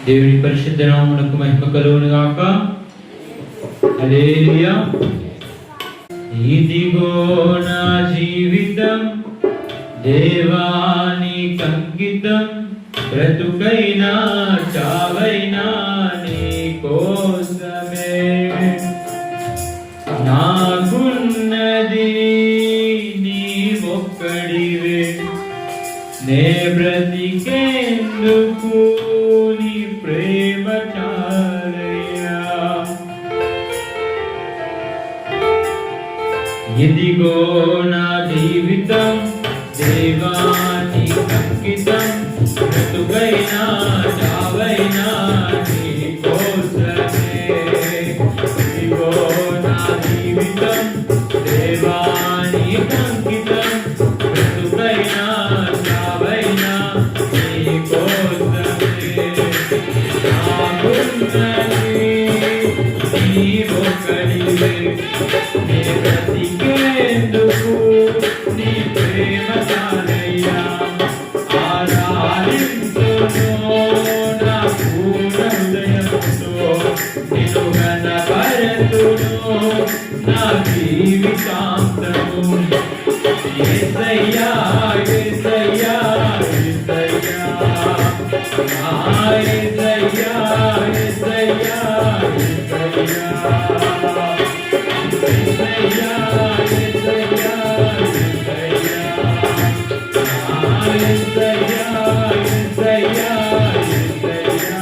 దేవుని పరిశుద్ధ నామమునకు మహిమ కలుగును గాక. హల్లెలూయా. ఇదిగో నా జీవితం దేవానికి అంకితం, బ్రతుకైనా చావైనా నీ కోసమే. నాకున్నది నీ ఒక్కడివే, నే బ్రతికేందుకు నీ ప్రేమ చాలయ్యా. ఇదిగో నా జీవితం దేవానికి అంకితం, బ్రతుకైనా చావైనా నీ కోసమే. ఇదిగో నా జీవితం దేవానికి అంకితం, బ్రతుకైనా చావైనా నీ కోసమే. నాకున్నది నీ ఒక్కడివే, నే బ్రతికేందుకు నీ ప్రేమ చాలయ్యా. ఆరాధించును నా పూర్ణ హృదయంతో, నిన్ను ఘనపరచును నా జీవితాంతము. యేసయ్యా యేసయ్యా యేసయ్యా, నా యేసయ్యా యేసయ్యా యేసయ్యా, యేసయ్యా యేసయ్యా యేసయ్యా, నా యేసయ్యా యేసయ్యా యేసయ్యా.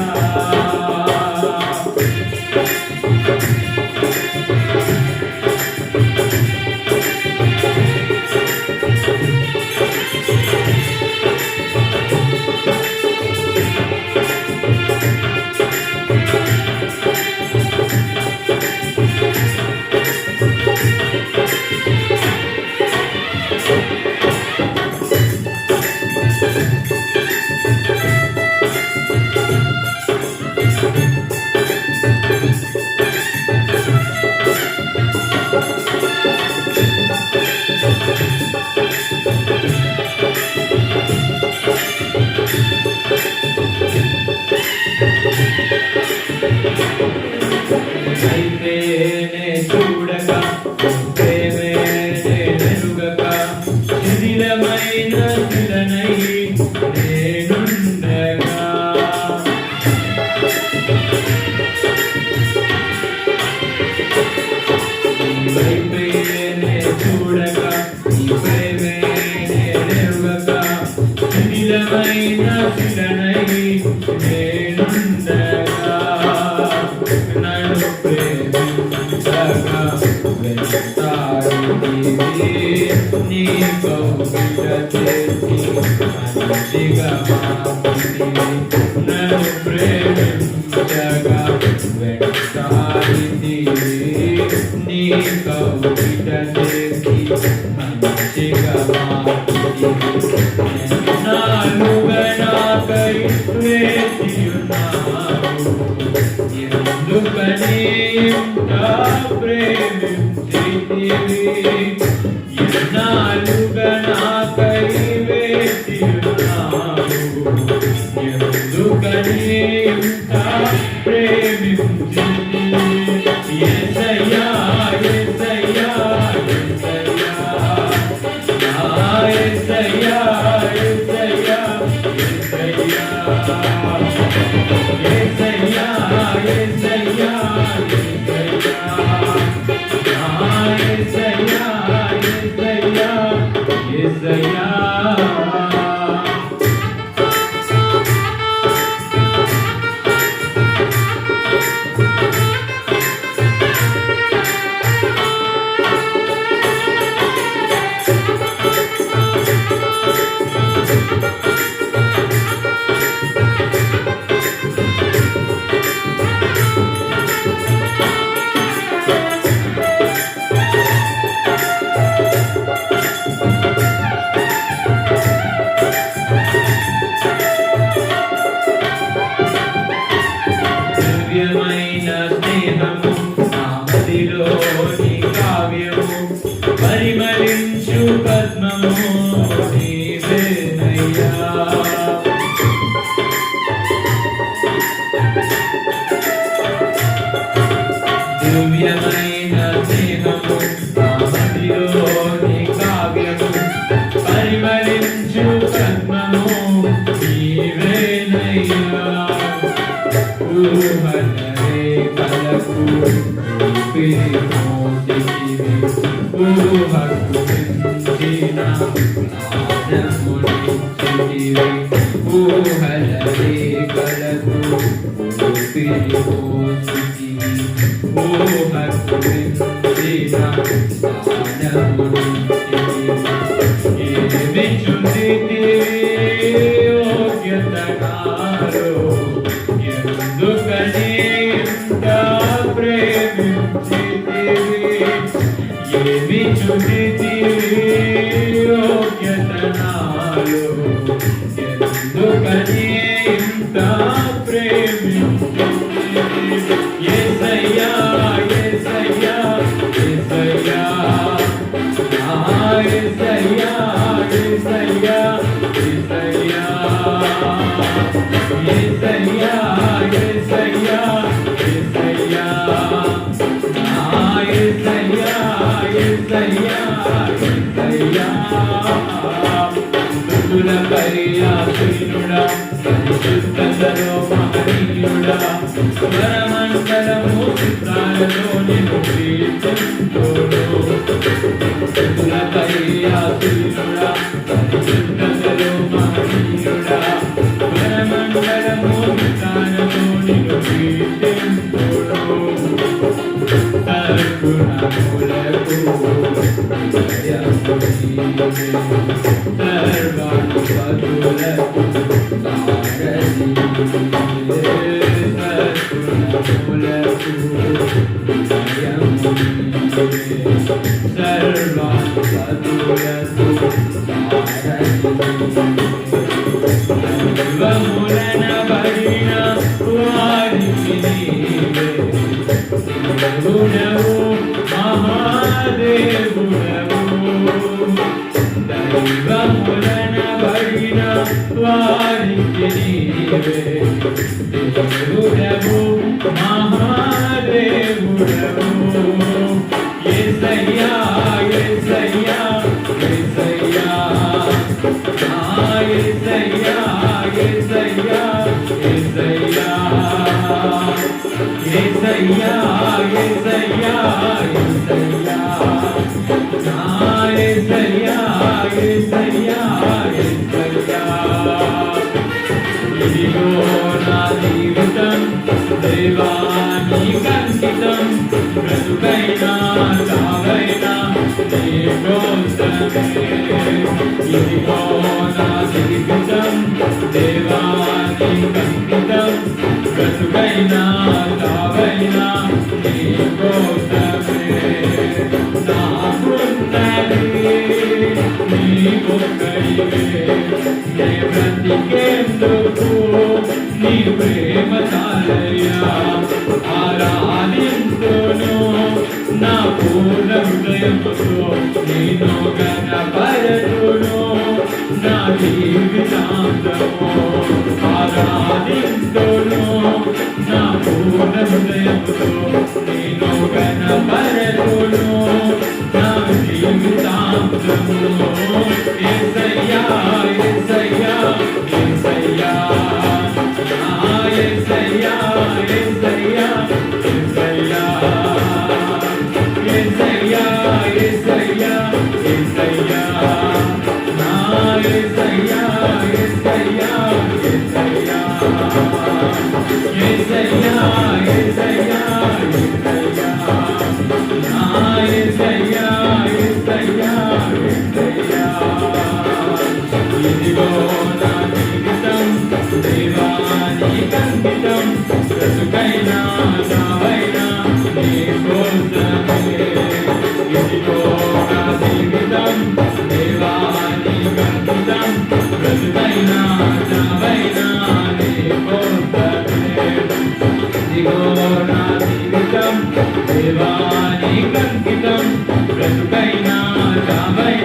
అయితేనే చూడక ప్రేమేనే వెలుగక, శిథిలమైన శిలనై నేనుండగా. అయితేనే చూడక ప్రేమేనే వెలుగక, శిథిలమైన శిలనై నేనుండగా. నన్ను ప్రేమించగా వెంటాడితివి, నీ కౌగిట చేసి మంచిగా మాటివి. నన్ను ప్రేమించగా వెంటాడితివి, నీ కౌగిట చేసి మంచిగా మాటివి. నాలుగా నాకై వేసియున్నావు, ఎందుకని ఇంత ప్రేమించితివి. ఎన్నాళ్ళుగా నాకై వేసియున్నావు, ఎందుకని ఇంత ప్రేమించితివి. యేసయ్యా యేసయ్యా యేసయ్యా, నా యేసయ్యా యేసయ్యా యేసయ్యా, యేసయ్యా యేసయ్యా యేసయ్యా, నా యేసయ్యా యేసయ్యా యేసయ్యా. దివ్యమైన స్నేహము నా మదిలోని కావ్యము, పరిమళించు పద్మము నీవేనయ్యా. దివ్యమైన స్నేహము నా మదిలోని కావ్యము పరిమళించు పద్మము నీవేనయ్యా ఊహలరే కలకు ఊపిరి మోసితివి ఊహకు మించిన ప్రాణమునిచ్చితివి ఊహలరే కలకు ఊపిరి మోసితివి ఊహకు మించిన ప్రాణమునిచ్చితివి ఏమి చుందితివి యోగ్యత నాలో ఎందుకని ఇంత ప్రేమించితివి ఏమి చుందితివి యోగ్యత నాలో ఎందుకని ఇంత ప్రేమించితివి యేసయ్యా యేసయ్యా యేసయ్యా యేసయ్యా యేసయ్యా యేసయ్యా యేసయ్యా యేసయ్యా యేసయ్యా యేసయ్యా యేసయ్యా యేసయ్యా స్తుతుల పరియాసునుడా పరిశుద్ధతలో మహనీయుడా స్వరమండలము చిత్రాలలో నిన్ను కీర్తింతును స్తుతుల పరియాసునుడా పరిశుద్ధతలో మహనీయుడా స్వరమండలము చిత్రాలలో నిన్ను కీర్తింతును సర్గుణములకు వారికి నీవే దేవుడవు మహాదేవుడవు యేసయ్యా యేసయ్యా యేసయ్యా యేసయ్యా యేసయ్యా యేసయ్యా యేసయ్యా యేసయ్యా యేసయ్యా యేసయ్యా ఇదిగో నా జీవితం దేవా నీకంకితం బ్రతుకైనా చావైనా నీ కోసమే ఇదిగో నా జీవితం దేవా నీకంకితం బ్రతుకైనా చావైనా నీ కోసమే నాకున్నది నీ ఒక్కడివే నే బ్రతికేందుకు నీ ప్రేమ చాలయ్యా ఆరాధింతును నా పూర్ణ హృదయముతో నేను గణపరతును నా జీవితాంతము ఆరాధింతును నా పూర్ణ హృదయముతో నేను గణపరతును నా జీవితాంతము యేసయ్యా యేసయ్యా యేసయ్యా యేసయ్యా యేసయ్యా యేసయ్యా యేసయ్యా యేసయ్యా యేసయ్యా యేసయ్యా యేసయ్యా యేసయ్యా యేసయ్యా యేసయ్యా ఇదిగో నా జీవితం దేవా నీకంకితం బ్రతుకైనా చావైనా నీ కోసమే ఇదిగో నా జీవితం దేవా నీకంకితం బ్రతుకైనా చావైనా నీ కోసమే ఇదిగో నా జీవితం దేవా నీకంకితం బ్రతుకైనా చావైనా